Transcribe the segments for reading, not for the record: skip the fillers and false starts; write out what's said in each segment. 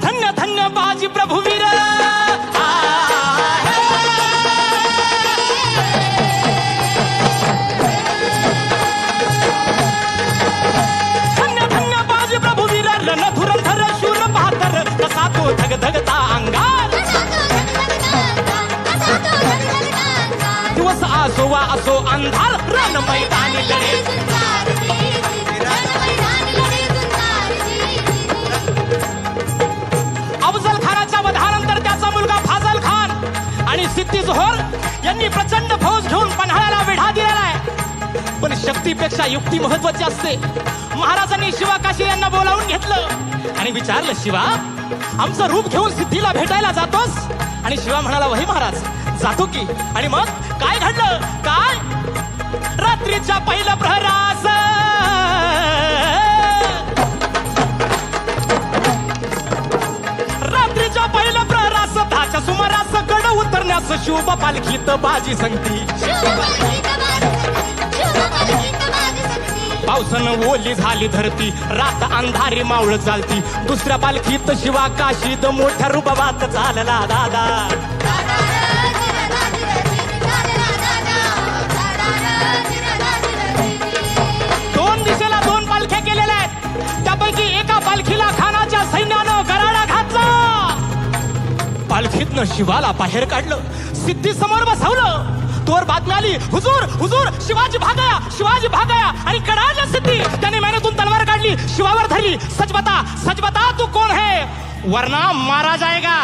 धन्य धन्य बाजी प्रभुवीर, धगधगता अंगार, दिवस असो वा असो अंधार, रण मैदानी लढे. अफजल खानाच्या वधानंतर त्याचा मुलगा फाजल खान आणि सिद्दी जोहर यांनी प्रचंड फौज घेऊन पन्हाळ्याला वेढा दिलेला आहे. पण शक्तीपेक्षा युक्ती महत्वाची असते. महाराजांनी शिवा काशी यांना बोलावून घेतलं आणि विचारलं, शिवा आमचं रूप घेऊन सिद्धीला भेटायला जातोस? आणि शिवा म्हणाला, वही महाराज जातो की. आणि मग काय घडलं? काय? रात्रीच्या पहिल्या प्रहरास दहाच्या सुमारास गड उतरण्यास शुभ पालखीत बाजी संगती. पावसानं ओली झाली धरती, रात अंधारी मावळ चालती. दुसऱ्या पालखीत शिवा काशीत मोठ्या रुबाबात चालला दादा. दोन दिशेला दोन पालख्या केलेल्या आहेत. त्यापैकी एका पालखीला खानाच्या सैन्यानं गराडा घातला. पालखीतनं शिवाला बाहेर काढलं, सिद्धी समोर बसवलं. तोवर बातमी आली, हुजूर हुजूर शिवाजी भागाया, शिवाजी भागाया. आणि कडाडला सिद्धी. त्याने मेहनतून तलवार काढली, शिवावर धरली. सच बता तू कोण है, वरना मारा जाएगा.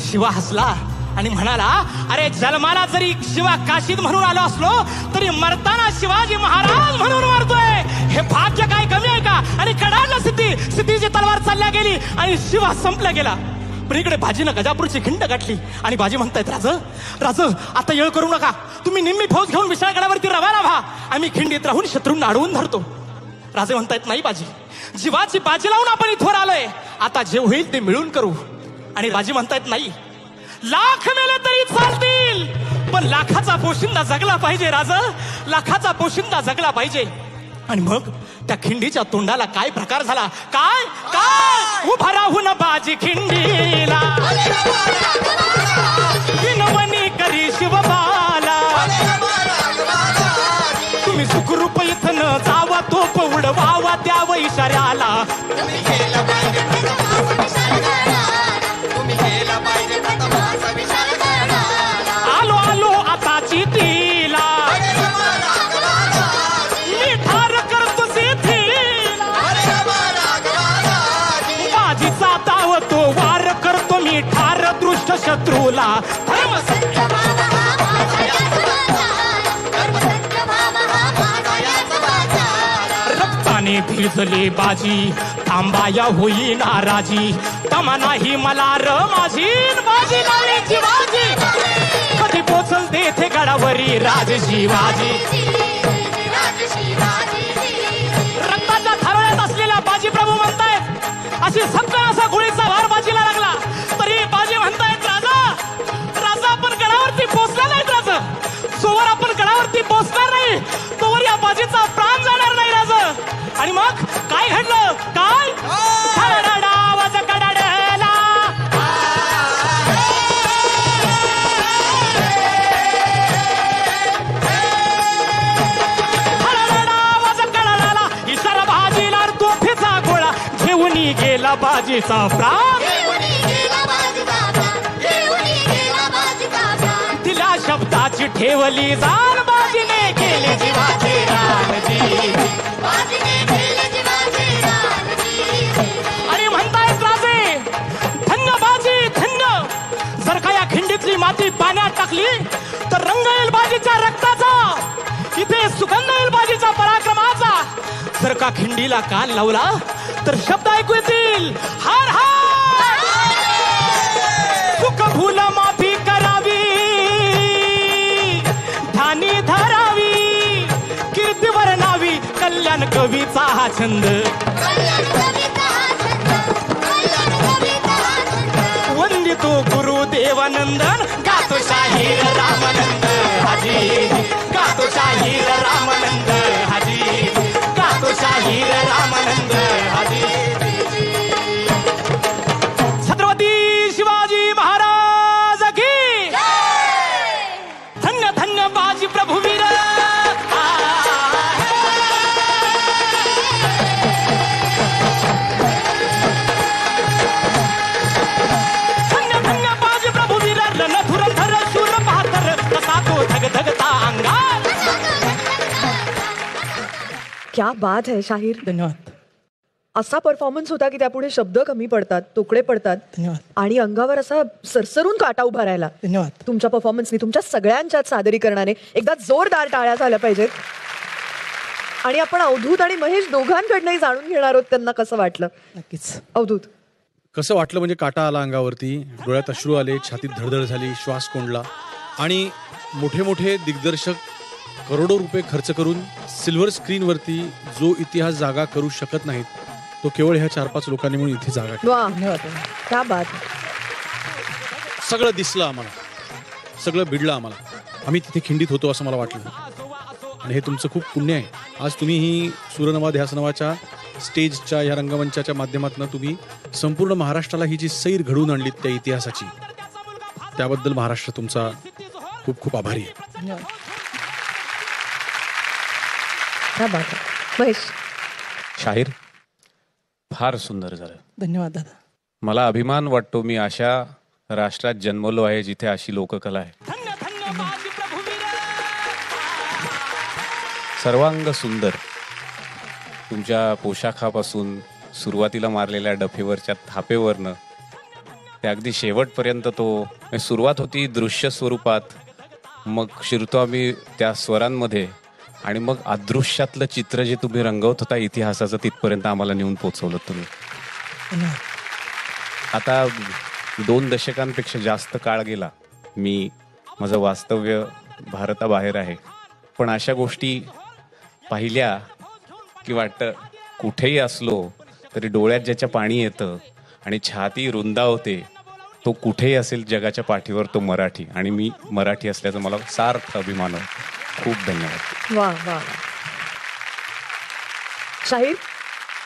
शिवा हसला आणि म्हणाला, अरे जन्माला जरी शिवा काशीत म्हणून आलो असलो तरी मरताना शिवाजी महाराज म्हणून मरतोय. हे भाग्य काय कमी आहे का? आणि कडाडला सिद्धीची तलवार चालल्या गेली आणि शिवा संपला गेला. पण इकडे बाजीनं गजापूरची खिंड गाठली आणि बाजी म्हणतायत, राज आता येळ करू नका. तुम्ही निम्मी फौज घेऊन विशाळगडावरती रवाना व्हा. आम्ही खिंडीत राहून शत्रूंना अडवून धरतो. राजे म्हणतायत, नाही बाजी, जीवाची बाजी लावून आपण इथवर आलोय. आता जे होईल ते मिळून करू. आणि बाजी म्हणतायत, नाही, लाख मेले तरी चालतील, पण लाखाचा पोशिंदा जगला पाहिजे. लाखाचा पोशिंदा जगला पाहिजे. आणि मग त्या खिंडीच्या तोंडाला काय प्रकार झाला? काय काय उभा राहून बाजी खिंडीला, विनवणी करी शिवबाला. तुम्ही सुखरूप इथं न जावा, तोप उडवावा द्यावं इशाऱ्याला. आलो आलो आता चितीला, मी ठार करतो सिद्धीला. बाजीचा दाव तो वार करतो मी ठार दृष्ट शत्रूला. रक्ताने भिजले बाजी, थांबाया होई नाराजी. तमा नाही मला र माझी, बाजी लावण्याची बाजी. कधी पोचल तेथे गडावरी राज शिवाजी. रक्ताच्या थारोळ्यात असलेल्या बाजी प्रभू म्हणतायत, अशी सगळा असा गोळीचा वार बाजीला लागला. तरी बाजी म्हणतायत, राजा आपण गडावरती पोचला नाहीत. राजा जोवर आपण गडावरती पोचणार नाही तोवर या बाजीचा प्राण जाणार नाही. राजा आणि मग काय घडलं? काय आवाज कडाडला, आवाज कडाडला. इशारा बाजीला, तोफीचा गोळा घेऊन गेला बाजीचा प्राण. तिला शब्दाची ठेवली जाण, बाजीने केले जीवाचे रान. आणि म्हणतायत राजे, धन्य बाजी धन्य. जर का या खिंडीतली माती पाण्यात टाकली तर रंग येईल बाजीच्या रक्ताचा, इथे सुगंध येईल बाजीच्या पराक्रमाचा. जर का खिंडीला कान लावला तर शब्द ऐकू येतील, हार हार, सुख भूल माफी करावी, ठाणी धरावी, कीर्ती वर्णावी, कल्याण कवीचा हा छंद. वंद्य तू गुरुदेवानंदन गातो शाहीर रामानंद हाजी गातो शाहीर रामानंद हाजी गातो शाहीर रामानंद हाजी छत्रपती शिवाजी महाराज की धन्य धन्य बाजी प्रभुवीर धन्य धन्य बाजी प्रभुवीर रणधुरंधर शूर बहादर कसा तो धगधगता अंगार. क्या बात है शाहीर. धन्यवाद. असा परफॉर्मन्स होता की त्यापुढे शब्द कमी पडतात, तोकडे पडतात धन्यवाद. आणि अंगावर असा सरसरून काटा उभा राहिला धन्यवाद. तुमच्या परफॉर्मन्सनी, तुमच्या सगळ्यांच्याच सादरीकरणाने. एकदा जोरदार टाळ्या झाल्या पाहिजेत. आणि आपण अवधूत आणि महेश दोघांकडनंही जाणून घेणार आहोत त्यांना कसं वाटलं. नक्कीच. अवधूत, कसं वाटलं म्हणजे काटा आला अंगावरती, डोळ्यात अश्रू आले, छातीत धडधड झाली, श्वास कोंडला. आणि मोठे मोठे दिग्दर्शक करोडो रुपये खर्च करून सिल्वर स्क्रीनवरती जो इतिहास जागा करू शकत नाहीत, तो केवळ ह्या 4-5 लोकांनी म्हणून इथे जागा केली. वा, धन्यवाद. क्या बात. सगळं दिसलं आम्हाला, सगळं भिडलं आम्हाला. आम्ही तिथे खिंडीत होतो असं मला वाटलं. आणि हे तुमचं खूप पुण्य आहे. आज तुम्ही ही सूरनवा ध्यास नावाच्या स्टेजच्या ह्या रंगमंचाच्या माध्यमातून तुम्ही संपूर्ण महाराष्ट्राला ही जी सैर घडवून आणलीत त्या इतिहासाची, त्याबद्दल महाराष्ट्र तुमचा खूप खूप आभारी आहे. धन्यवाद. क्या बात है. महेश, शाहीर फार सुंदर झालं. धन्यवाद दादा. मला अभिमान वाटतो मी अशा राष्ट्रात जन्मलो आहे जिथे अशी लोककला आहे. धन्य धन्य बाजी प्रभुवीर सर्वांग सुंदर. तुमच्या पोशाखापासून सुरुवातीला मारलेल्या डफेवरच्या थापेवरनं ते अगदी शेवटपर्यंत तो सुरुवात होती दृश्य स्वरूपात, मग शिरतो आम्ही त्या स्वरांमध्ये, आणि मग अदृश्यातलं चित्र जे तुम्ही रंगवत होता इतिहासाचं, तिथपर्यंत आम्हाला नेऊन पोचवलं तुम्ही. धन्यवाद. आता 2 दशकांपेक्षा जास्त काळ गेला. मी माझं वास्तव्य भारताबाहेर आहे, पण अशा गोष्टी पाहिल्या की वाटतं कुठेही असलो तरी डोळ्यात ज्याच्या पाणी येतं आणि छाती रुंदावते, तो कुठेही असेल जगाच्या पाठीवर, तो मराठी. आणि मी मराठी असल्याचा मला सार्थ अभिमान आहे. खूप धन्यवाद. वा वा. शाहीर,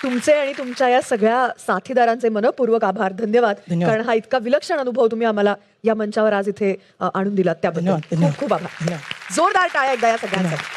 तुमचे आणि तुमच्या या सगळ्या साथीदारांचे मनपूर्वक आभार. धन्यवाद. धन्यवाद. कारण हा इतका विलक्षण अनुभव तुम्ही आम्हाला या मंचावर आज इथे आणून दिलात त्याबद्दल धन्यवाद. खूप खूप आभार. धन्यवाद. जोरदार टाळ्या एकदा या सगळ्यांसाठी.